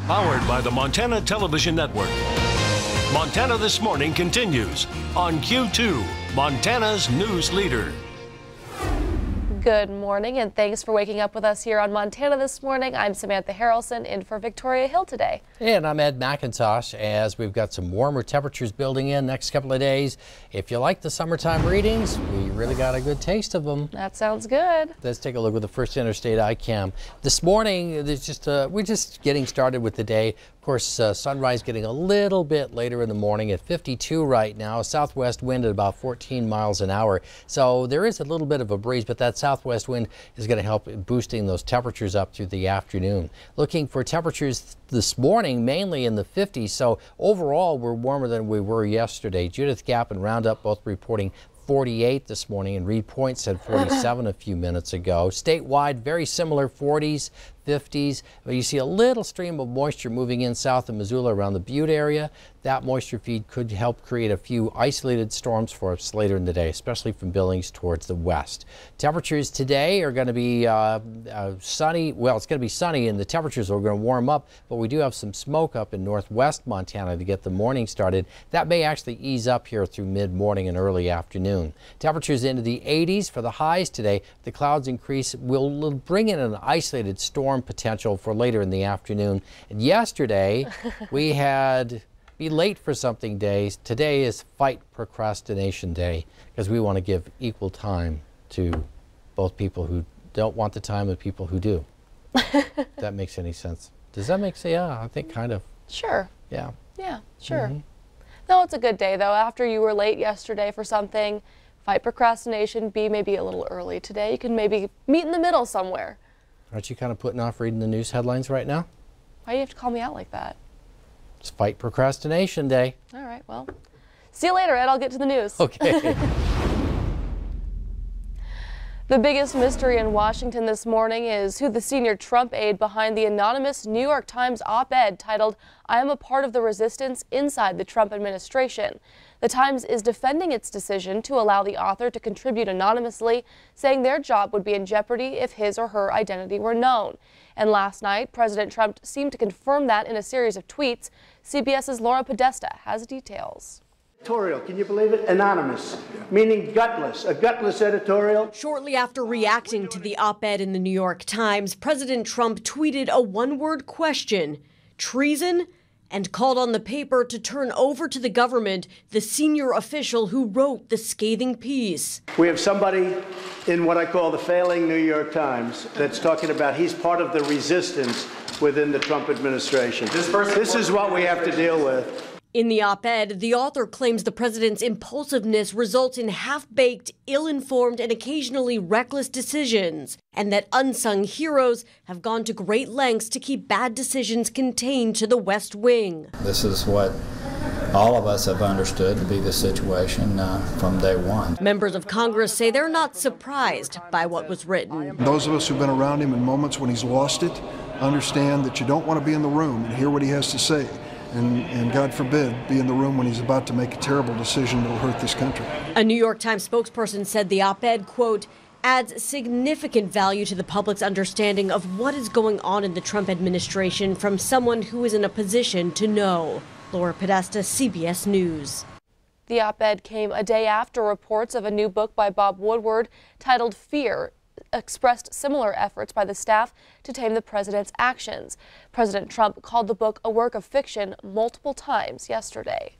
Powered by the Montana Television Network. Montana This Morning continues on Q2, Montana's news leader. Good morning, and thanks for waking up with us here on Montana This Morning. I'm Samantha Harrelson in for Victoria Hill today. And I'm Ed McIntosh, as we've got some warmer temperatures building in next couple of days. If you like the summertime readings, we really got a good taste of them. That sounds good. Let's take a look with the first interstate ICAM. This morning, we're just getting started with the day. Of course, sunrise getting a little bit later in the morning at 52 right now. Southwest wind at about 14 miles an hour. So there is a little bit of a breeze, but that southwest wind is going to help boosting those temperatures up through the afternoon. Looking for temperatures this morning, mainly in the 50s. So overall, we're warmer than we were yesterday. Judith Gap and Roundup both reporting 48 this morning, and Reed Point said 47 a few minutes ago. Statewide, very similar 40s, 50s. But you see a little stream of moisture moving in south of Missoula around the Butte area. That moisture feed could help create a few isolated storms for us later in the day, especially from Billings towards the west. Temperatures today are going to be sunny. Well, it's going to be sunny and the temperatures are going to warm up, but we do have some smoke up in northwest Montana to get the morning started. That may actually ease up here through mid-morning and early afternoon. Temperatures into the 80s for the highs today. The clouds increase will bring in an isolated storm potential for later in the afternoon. And yesterday we had be late for something days. Today is fight procrastination day, because we want to give equal time to both people who don't want the time and people who do. If that makes any sense. Does that make sense? Yeah, I think kind of. Sure. Yeah. Yeah, sure. No, it's a good day though. After you were late yesterday for something, fight procrastination, be maybe a little early today. You can maybe meet in the middle somewhere. Aren't you kind of putting off reading the news headlines right now? Why do you have to call me out like that? It's fight procrastination day. All right, well, see you later, Ed. I'll get to the news. Okay. The biggest mystery in Washington this morning is who the senior Trump aide behind the anonymous New York Times op-ed titled, "I am a part of the resistance inside the Trump administration." The Times is defending its decision to allow the author to contribute anonymously, saying their job would be in jeopardy if his or her identity were known. And last night, President Trump seemed to confirm that in a series of tweets. CBS's Laura Podesta has details. Editorial, can you believe it? Anonymous, meaning gutless, a gutless editorial. Shortly after reacting to the op-ed in the New York Times, President Trump tweeted a one-word question, treason, and called on the paper to turn over to the government the senior official who wrote the scathing piece. We have somebody in what I call the failing New York Times that's talking about he's part of the resistance within the Trump administration. This is what we have to deal with. In the op-ed, the author claims the president's impulsiveness results in half-baked, ill-informed, and occasionally reckless decisions, and that unsung heroes have gone to great lengths to keep bad decisions contained to the West Wing. This is what all of us have understood to be the situation from day one. Members of Congress say they're not surprised by what was written. Those of us who've been around him in moments when he's lost it understand that you don't want to be in the room and hear what he has to say. And God forbid, be in the room when he's about to make a terrible decision that will hurt this country. A New York Times spokesperson said the op-ed, quote, adds significant value to the public's understanding of what is going on in the Trump administration from someone who is in a position to know. Laura Podesta, CBS News. The op-ed came a day after reports of a new book by Bob Woodward titled Fear expressed similar efforts by the staff to tame the president's actions. President Trump called the book a work of fiction multiple times yesterday.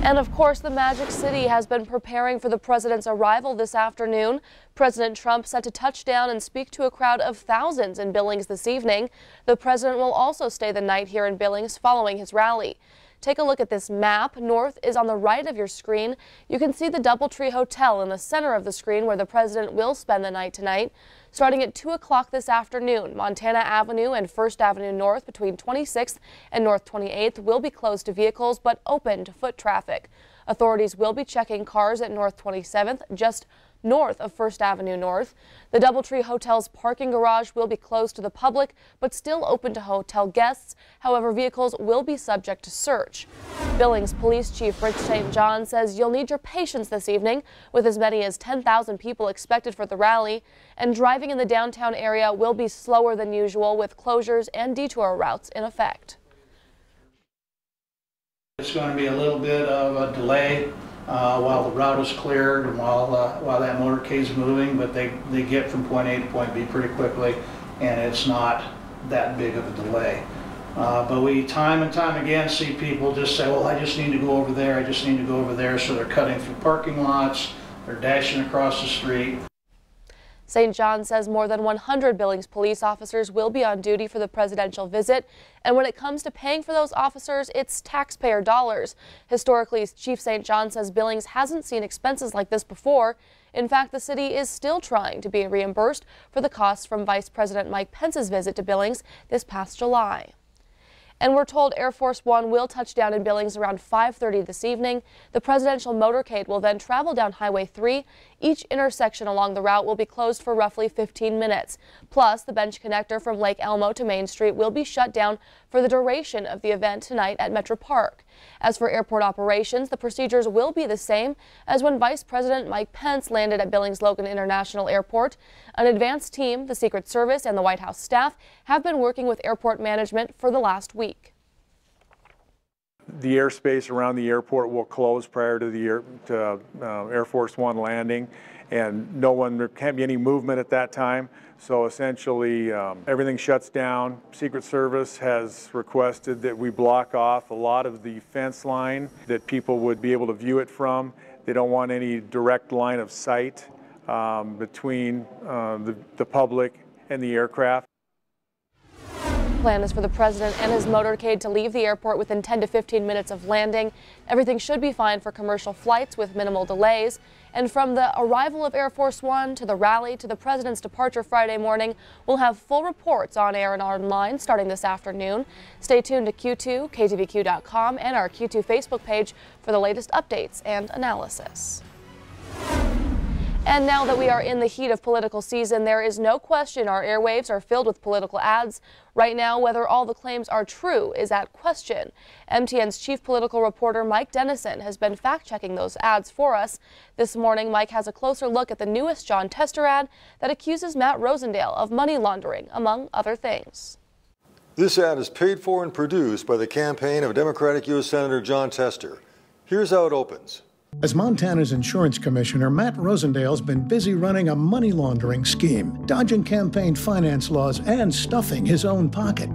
And of course, the Magic City has been preparing for the president's arrival this afternoon. President Trump set to touch down and speak to a crowd of thousands in Billings this evening. The president will also stay the night here in Billings following his rally. Take a look at this map. North is on the right of your screen. You can see the DoubleTree Hotel in the center of the screen where the president will spend the night tonight. Starting at 2 o'clock this afternoon, Montana Avenue and 1st Avenue North between 26th and North 28th will be closed to vehicles but open to foot traffic. Authorities will be checking cars at North 27th just north of 1st Avenue North. The DoubleTree Hotel's parking garage will be closed to the public, but still open to hotel guests. However, vehicles will be subject to search. Billings Police Chief Rich St. John says you'll need your patience this evening, with as many as 10,000 people expected for the rally, and driving in the downtown area will be slower than usual, with closures and detour routes in effect. It's going to be a little bit of a delay while the route is cleared and while that motorcade is moving, but they get from point A to point B pretty quickly, and it's not that big of a delay. But we time and time again see people just say, well, I just need to go over there, I just need to go over there, so they're cutting through parking lots, they're dashing across the street. St. John says more than 100 Billings police officers will be on duty for the presidential visit, and when it comes to paying for those officers, it's taxpayer dollars. Historically, Chief St. John says Billings hasn't seen expenses like this before. In fact, the city is still trying to be reimbursed for the costs from Vice President Mike Pence's visit to Billings this past July. And we're told Air Force One will touch down in Billings around 5:30 this evening. The presidential motorcade will then travel down Highway 3. Each intersection along the route will be closed for roughly 15 minutes. Plus, the bench connector from Lake Elmo to Main Street will be shut down for the duration of the event tonight at Metro Park. As for airport operations, the procedures will be the same as when Vice President Mike Pence landed at Billings Logan International Airport. An advanced team, the Secret Service, and the White House staff have been working with airport management for the last week. The airspace around the airport will close prior to the Air Force One landing, and there can't be any movement at that time. So essentially, everything shuts down. Secret Service has requested that we block off a lot of the fence line that people would be able to view it from. They don't want any direct line of sight between the public and the aircraft. The plan is for the president and his motorcade to leave the airport within 10 to 15 minutes of landing. Everything should be fine for commercial flights with minimal delays. And from the arrival of Air Force One to the rally to the president's departure Friday morning, we'll have full reports on air and online starting this afternoon. Stay tuned to Q2, KTVQ.com, and our Q2 Facebook page for the latest updates and analysis. And now that we are in the heat of political season, there is no question our airwaves are filled with political ads. Right now, whether all the claims are true is at question. MTN's chief political reporter Mike Dennison has been fact-checking those ads for us. This morning, Mike has a closer look at the newest John Tester ad that accuses Matt Rosendale of money laundering, among other things. This ad is paid for and produced by the campaign of Democratic U.S. Senator John Tester. Here's how it opens. As Montana's insurance commissioner, Matt Rosendale's been busy running a money laundering scheme, dodging campaign finance laws and stuffing his own pocket.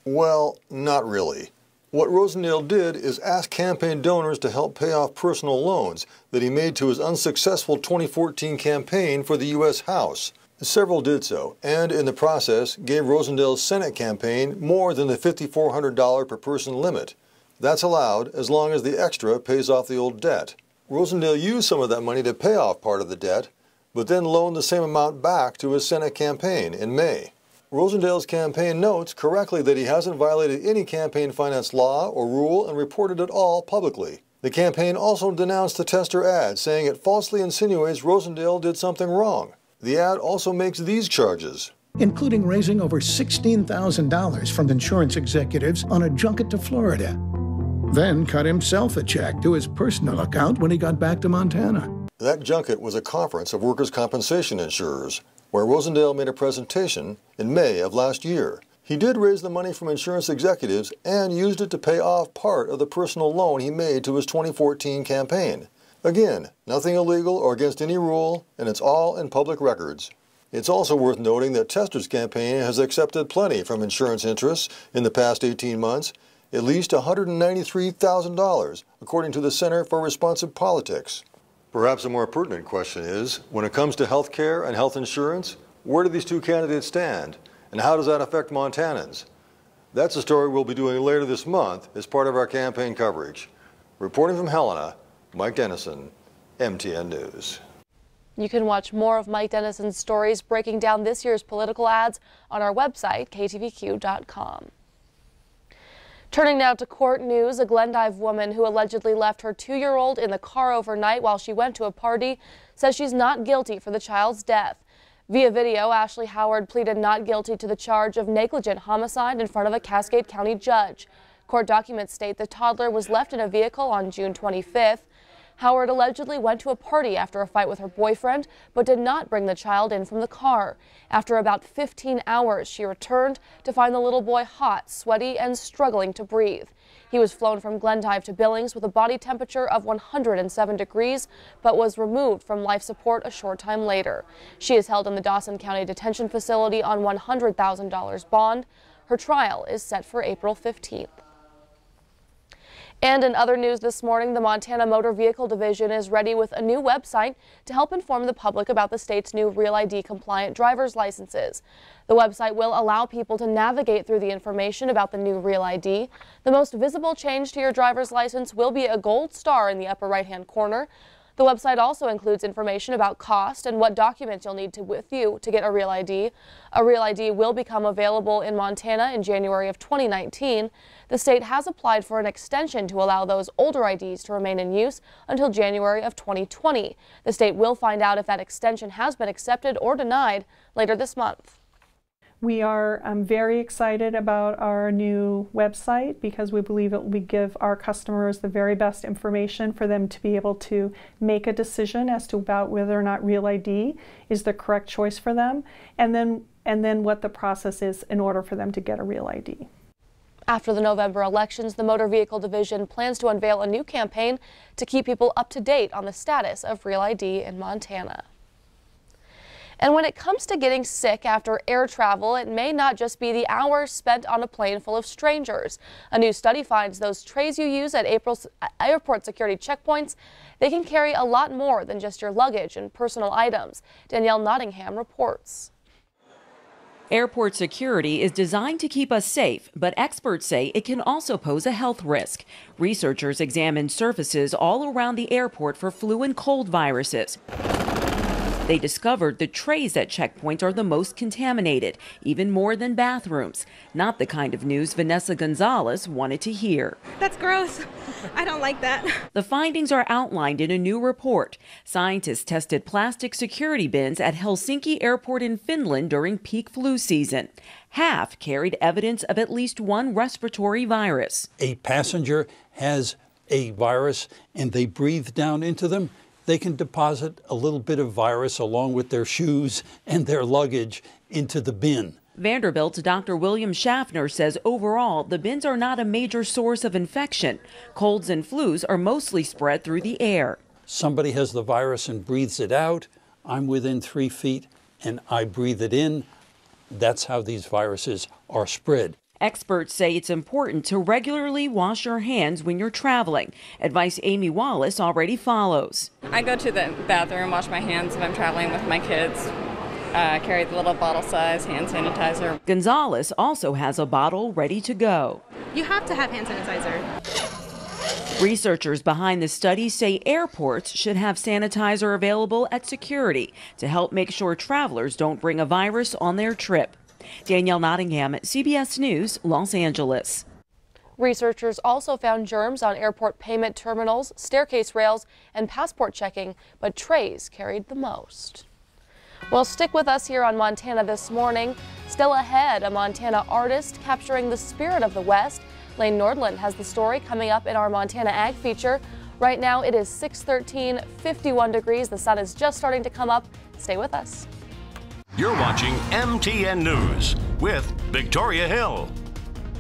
Well, not really. What Rosendale did is ask campaign donors to help pay off personal loans that he made to his unsuccessful 2014 campaign for the U.S. House. Several did so, and in the process gave Rosendale's Senate campaign more than the $5,400 per person limit. That's allowed as long as the extra pays off the old debt. Rosendale used some of that money to pay off part of the debt, but then loaned the same amount back to his Senate campaign in May. Rosendale's campaign notes correctly that he hasn't violated any campaign finance law or rule and reported it all publicly. The campaign also denounced the Tester ad, saying it falsely insinuates Rosendale did something wrong. The ad also makes these charges, including raising over $16,000 from insurance executives on a junket to Florida. Then cut himself a check to his personal account when he got back to Montana. That junket was a conference of workers' compensation insurers, where Rosendale made a presentation in May of last year. He did raise the money from insurance executives and used it to pay off part of the personal loan he made to his 2014 campaign. Again, nothing illegal or against any rule, and it's all in public records. It's also worth noting that Tester's campaign has accepted plenty from insurance interests in the past 18 months, at least $193,000, according to the Center for Responsive Politics. Perhaps a more pertinent question is, when it comes to health care and health insurance, where do these two candidates stand, and how does that affect Montanans? That's a story we'll be doing later this month as part of our campaign coverage. Reporting from Helena, Mike Dennison, MTN News. You can watch more of Mike Dennison's stories breaking down this year's political ads on our website, ktvq.com. Turning now to court news, a Glendive woman who allegedly left her 2-year-old in the car overnight while she went to a party says she's not guilty for the child's death. Via video, Ashley Howard pleaded not guilty to the charge of negligent homicide in front of a Cascade County judge. Court documents state the toddler was left in a vehicle on June 25th. Howard allegedly went to a party after a fight with her boyfriend, but did not bring the child in from the car. After about 15 hours, she returned to find the little boy hot, sweaty, and struggling to breathe. He was flown from Glendive to Billings with a body temperature of 107 degrees, but was removed from life support a short time later. She is held in the Dawson County Detention Facility on $100,000 bond. Her trial is set for April 15th. And in other news this morning, the Montana Motor Vehicle Division is ready with a new website to help inform the public about the state's new Real ID compliant driver's licenses. The website will allow people to navigate through the information about the new Real ID. The most visible change to your driver's license will be a gold star in the upper right-hand corner. The website also includes information about cost and what documents you'll need with you to get a Real ID. A Real ID will become available in Montana in January of 2019. The state has applied for an extension to allow those older IDs to remain in use until January of 2020. The state will find out if that extension has been accepted or denied later this month. We are very excited about our new website because we believe it will give our customers the very best information for them to be able to make a decision as to about whether or not Real ID is the correct choice for them, and then what the process is in order for them to get a Real ID. After the November elections, the Motor Vehicle Division plans to unveil a new campaign to keep people up to date on the status of Real ID in Montana. And when it comes to getting sick after air travel, it may not just be the hours spent on a plane full of strangers. A new study finds those trays you use at airport security checkpoints, they can carry a lot more than just your luggage and personal items. Danielle Nottingham reports. Airport security is designed to keep us safe, but experts say it can also pose a health risk. Researchers examined surfaces all around the airport for flu and cold viruses. They discovered the trays at checkpoints are the most contaminated, even more than bathrooms. Not the kind of news Vanessa Gonzalez wanted to hear. That's gross. I don't like that. The findings are outlined in a new report. Scientists tested plastic security bins at Helsinki Airport in Finland during peak flu season. Half carried evidence of at least one respiratory virus. A passenger has a virus and they breathe down into them. They can deposit a little bit of virus along with their shoes and their luggage into the bin. Vanderbilt's Dr. William Schaffner says overall, the bins are not a major source of infection. Colds and flus are mostly spread through the air. Somebody has the virus and breathes it out. I'm within 3 feet and I breathe it in. That's how these viruses are spread. Experts say it's important to regularly wash your hands when you're traveling. Advice Amy Wallace already follows. I go to the bathroom, wash my hands if I'm traveling with my kids. Carry the little bottle size hand sanitizer. Gonzalez also has a bottle ready to go. You have to have hand sanitizer. Researchers behind the study say airports should have sanitizer available at security to help make sure travelers don't bring a virus on their trip. Danielle Nottingham, CBS News, Los Angeles. Researchers also found germs on airport payment terminals, staircase rails, and passport checking, but trays carried the most. Well, stick with us here on Montana This Morning. Still ahead, a Montana artist capturing the spirit of the West. Lane Nordland has the story coming up in our Montana Ag feature. Right now it is 6:13, 51 degrees. The sun is just starting to come up. Stay with us. You're watching MTN News with Victoria Hill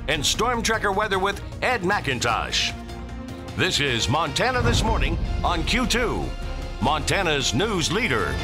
and Storm Tracker weather with Ed McIntosh. This is Montana This Morning on Q2, Montana's news leader.